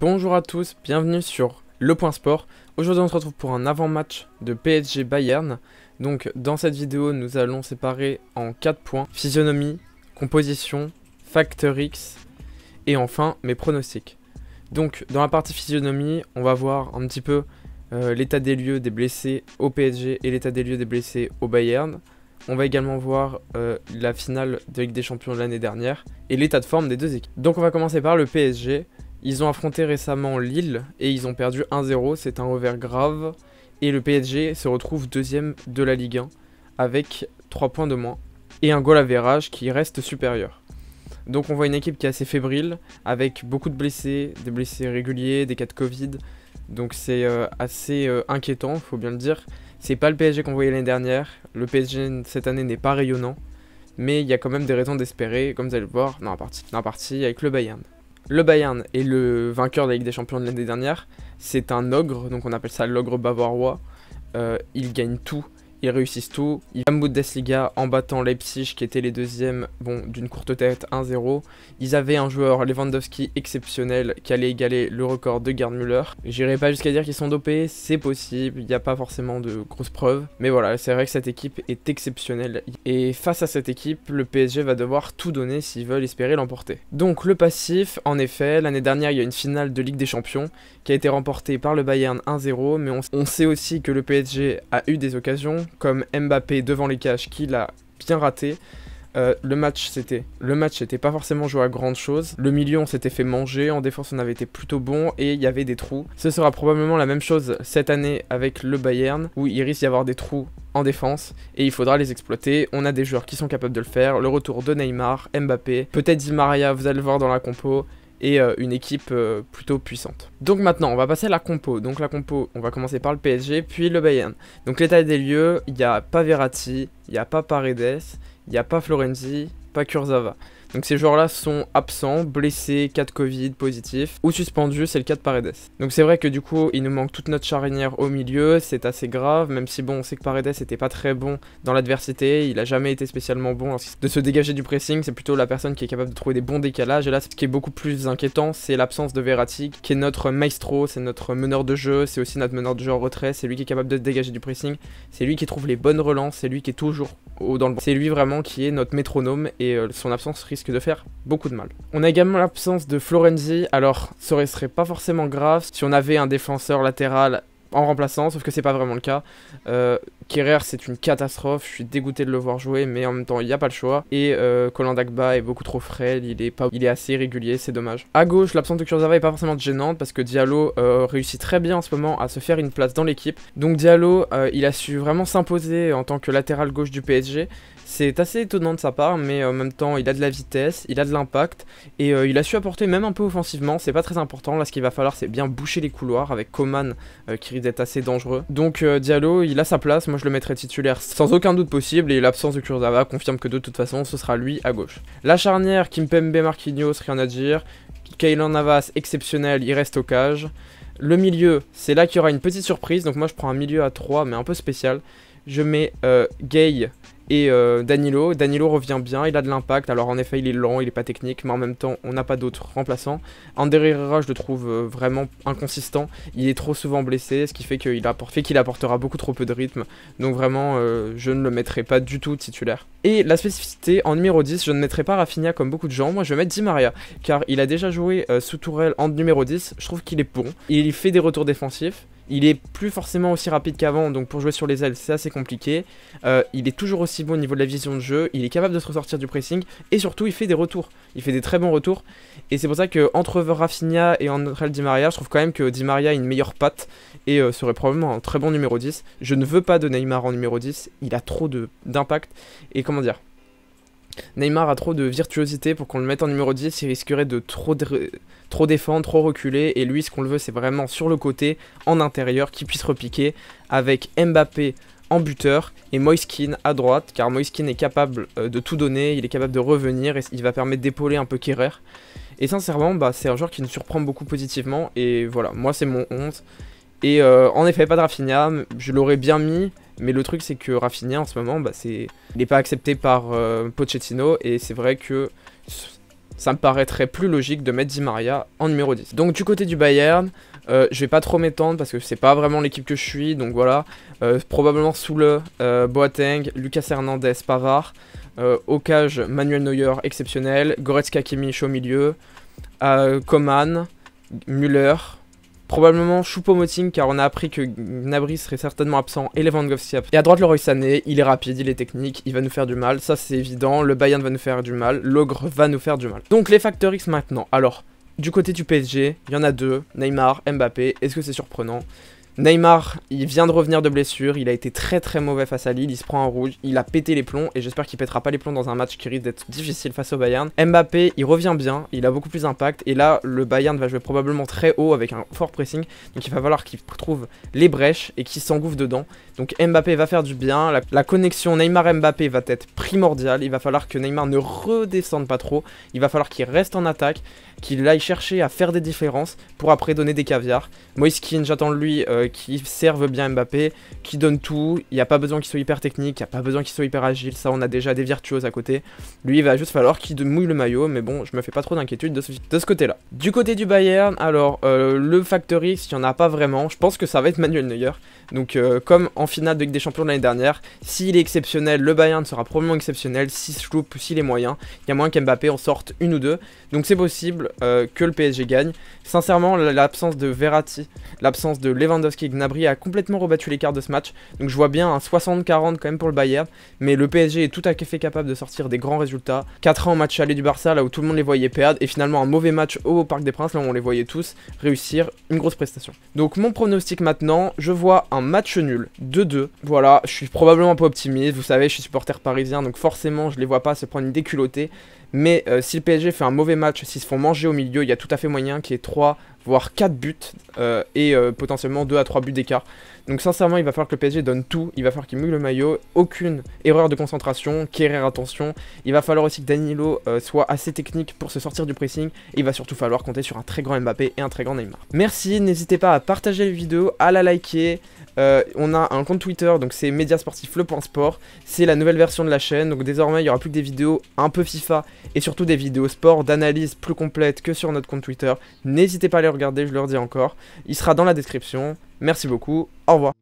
Bonjour à tous, bienvenue sur Le Point Sport. Aujourd'hui on se retrouve pour un avant-match de PSG Bayern. Donc dans cette vidéo nous allons séparer en 4 points: physionomie, composition, facteur X et enfin mes pronostics. Donc dans la partie physionomie on va voir un petit peu l'état des lieux des blessés au PSG et l'état des lieux des blessés au Bayern. On va également voir la finale de Ligue des Champions de l'année dernière et l'état de forme des deux équipes. Donc on va commencer par le PSG. Ils ont affronté récemment Lille et ils ont perdu 1-0, c'est un revers grave. Et le PSG se retrouve deuxième de la Ligue 1 avec 3 points de moins et un goal average qui reste supérieur. Donc on voit une équipe qui est assez fébrile avec beaucoup de blessés, des blessés réguliers, des cas de Covid. Donc c'est assez inquiétant, faut bien le dire. C'est pas le PSG qu'on voyait l'année dernière, le PSG cette année n'est pas rayonnant. Mais il y a quand même des raisons d'espérer, comme vous allez le voir dans la partie avec le Bayern. Le Bayern est le vainqueur de la Ligue des Champions de l'année dernière. C'est un ogre, donc on appelle ça l'ogre bavarois. Ils gagnent tout, ils réussissent tout. Ils gagnent la Bundesliga en battant Leipzig qui était les deuxièmes, d'une courte tête 1-0. Ils avaient un joueur Lewandowski exceptionnel qui allait égaler le record de Gerd Müller. J'irai pas jusqu'à dire qu'ils sont dopés, c'est possible, il n'y a pas forcément de grosses preuves. Mais voilà, c'est vrai que cette équipe est exceptionnelle. Et face à cette équipe, le PSG va devoir tout donner s'ils veulent espérer l'emporter. Donc le passif, en effet, l'année dernière il y a une finale de Ligue des Champions qui a été remportée par le Bayern 1-0. Mais on sait aussi que le PSG a eu des occasions, comme Mbappé devant les cages qui l'a bien raté. Le match c'était pas forcément joué à grande chose. Le milieu on s'était fait manger, en défense on avait été plutôt bon et il y avait des trous. Ce sera probablement la même chose cette année avec le Bayern où il risque d'y avoir des trous en défense et il faudra les exploiter. On a des joueurs qui sont capables de le faire. Le retour de Neymar, Mbappé, peut-être Di Maria, vous allez le voir dans la compo. Et une équipe plutôt puissante. Donc maintenant on va passer à la compo. Donc la compo, on va commencer par le PSG puis le Bayern. Donc l'état des lieux, il n'y a pas Verratti, il n'y a pas Paredes, il n'y a pas Florenzi, pas Kurzawa. Donc ces joueurs là sont absents, blessés, cas de Covid, positifs ou suspendus, c'est le cas de Paredes. Donc c'est vrai que du coup il nous manque toute notre charnière au milieu, c'est assez grave, même si bon on sait que Paredes n'était pas très bon dans l'adversité, il a jamais été spécialement bon de se dégager du pressing, c'est plutôt la personne qui est capable de trouver des bons décalages. Et là ce qui est beaucoup plus inquiétant c'est l'absence de Verratti qui est notre maestro, c'est notre meneur de jeu, c'est aussi notre meneur de jeu en retrait, c'est lui qui est capable de se dégager du pressing, c'est lui qui trouve les bonnes relances, c'est lui qui est toujours haut dans le banc. C'est lui vraiment qui est notre métronome et son absence risque de faire beaucoup de mal. On a également l'absence de Florenzi, alors ça serait pas forcément grave si on avait un défenseur latéral en remplaçant, sauf que c'est pas vraiment le cas. Kerrer c'est une catastrophe, je suis dégoûté de le voir jouer, mais en même temps il n'y a pas le choix. Et Kolan Dagba est beaucoup trop frêle, il est assez irrégulier, c'est dommage. À gauche, l'absence de Kurzawa est pas forcément gênante parce que Diallo réussit très bien en ce moment à se faire une place dans l'équipe. Donc Diallo, il a su vraiment s'imposer en tant que latéral gauche du PSG. C'est assez étonnant de sa part, mais en même temps, il a de la vitesse, il a de l'impact, et il a su apporter même un peu offensivement, c'est pas très important. Là, ce qu'il va falloir, c'est bien boucher les couloirs avec Coman qui risque d'être assez dangereux. Donc Diallo, il a sa place, moi je le mettrai titulaire sans aucun doute possible, et l'absence de Kurzawa confirme que de toute façon, ce sera lui à gauche. La charnière, Kimpembe, Marquinhos, rien à dire. Keylor Navas, exceptionnel, il reste au cage. Le milieu, c'est là qu'il y aura une petite surprise, donc moi je prends un milieu à 3, mais un peu spécial. Je mets Gay et Danilo. Danilo revient bien, il a de l'impact. Alors en effet il est lent, il est pas technique, mais en même temps on n'a pas d'autres remplaçants. Ander Herrera je le trouve vraiment inconsistant. Il est trop souvent blessé, ce qui fait qu'il apportera beaucoup trop peu de rythme. Donc vraiment je ne le mettrai pas du tout titulaire. Et la spécificité en numéro 10, je ne mettrai pas Rafinha comme beaucoup de gens. Moi je vais mettre Di Maria, car il a déjà joué sous Tourelle en numéro 10. Je trouve qu'il est bon, il fait des retours défensifs. Il est plus forcément aussi rapide qu'avant, donc pour jouer sur les ailes c'est assez compliqué. Il est toujours aussi bon au niveau de la vision de jeu, il est capable de se ressortir du pressing et surtout il fait des retours, il fait des très bons retours. Et c'est pour ça que entre Rafinha et Angel Di Maria, je trouve quand même que Di Maria a une meilleure patte et serait probablement un très bon numéro 10. Je ne veux pas de Neymar en numéro 10, il a trop d'impact et comment dire, Neymar a trop de virtuosité pour qu'on le mette en numéro 10, il risquerait de trop défendre, trop reculer, et lui ce qu'on le veut c'est vraiment sur le côté, en intérieur, qui puisse repiquer, avec Mbappé en buteur et Moiskin à droite, car Moiskin est capable de tout donner, il est capable de revenir et il va permettre d'épauler un peu Kerrer. Et sincèrement c'est un joueur qui nous surprend beaucoup positivement, et voilà, moi c'est mon 11. Et en effet pas de Rafinha, je l'aurais bien mis. Mais le truc c'est que Rafinha en ce moment il n'est pas accepté par Pochettino, et c'est vrai que ça me paraîtrait plus logique de mettre Di Maria en numéro 10. Donc du côté du Bayern, je vais pas trop m'étendre parce que c'est pas vraiment l'équipe que je suis, donc voilà. Probablement Soule, Boateng, Lucas Hernandez, Pavard. Au cage, Manuel Neuer exceptionnel, Goretzka Kimmich au milieu, Coman, Müller, probablement Choupo-Moting car on a appris que Gnabry serait certainement absent et Lewandowski. Et à droite Leroy Sané, il est rapide, il est technique, il va nous faire du mal, ça c'est évident, le Bayern va nous faire du mal, l'Ogre va nous faire du mal. Donc les facteurs X maintenant, alors du côté du PSG, il y en a deux, Neymar, Mbappé, est-ce que c'est surprenant ? Neymar, il vient de revenir de blessure, il a été très mauvais face à Lille, il se prend un rouge, il a pété les plombs et j'espère qu'il pètera pas les plombs dans un match qui risque d'être difficile face au Bayern. Mbappé, il revient bien, il a beaucoup plus d'impact et là le Bayern va jouer probablement très haut avec un fort pressing, donc il va falloir qu'il trouve les brèches et qu'il s'engouffre dedans. Donc Mbappé va faire du bien, la connexion Neymar-Mbappé va être primordiale, il va falloir que Neymar ne redescende pas trop, il va falloir qu'il reste en attaque, qu'il aille chercher à faire des différences pour après donner des caviars. Moise Kean, j'attends de lui qui serve bien Mbappé, qui donne tout, il n'y a pas besoin qu'il soit hyper technique, il n'y a pas besoin qu'il soit hyper agile, ça on a déjà des virtuoses à côté. Lui il va juste falloir qu'il mouille le maillot, mais bon je me fais pas trop d'inquiétude de ce côté là. Du côté du Bayern, alors le Factor X, il n'y en a pas vraiment, je pense que ça va être Manuel Neuer. Donc comme en finale de Ligue des Champions de l'année dernière, s'il est exceptionnel, le Bayern sera probablement exceptionnel, s'il se loupe ou s'il est moyen, il y a moyen qu'Mbappé en sorte une ou deux, donc c'est possible que le PSG gagne. Sincèrement l'absence de Verratti, l'absence de Lewandowski et Gnabry a complètement rebattu les cartes de ce match, donc je vois bien un 60-40 quand même pour le Bayern, mais le PSG est tout à fait capable de sortir des grands résultats. 4 ans au match aller du Barça là où tout le monde les voyait perdre, et finalement un mauvais match au Parc des Princes là où on les voyait tous réussir une grosse prestation. Donc mon pronostic maintenant, je vois un match nul 2-2, voilà, je suis probablement pas optimiste, vous savez je suis supporter parisien donc forcément je les vois pas se prendre une déculottée, mais si le PSG fait un mauvais match, s'ils se font manger au milieu, il y a tout à fait moyen qu'il y ait 3 voire 4 buts et potentiellement 2 à 3 buts d'écart. Donc sincèrement il va falloir que le PSG donne tout, il va falloir qu'il mouille le maillot, aucune erreur de concentration, Kehrer attention, il va falloir aussi que Danilo soit assez technique pour se sortir du pressing, et il va surtout falloir compter sur un très grand Mbappé et un très grand Neymar. Merci, n'hésitez pas à partager les vidéos, à la liker, on a un compte Twitter, donc c'est Mediasportif le.sport, c'est la nouvelle version de la chaîne, donc désormais il n'y aura plus que des vidéos un peu FIFA et surtout des vidéos sport d'analyse plus complètes que sur notre compte Twitter. N'hésitez pas à les regarder, je le redis encore, il sera dans la description. Merci beaucoup, au revoir.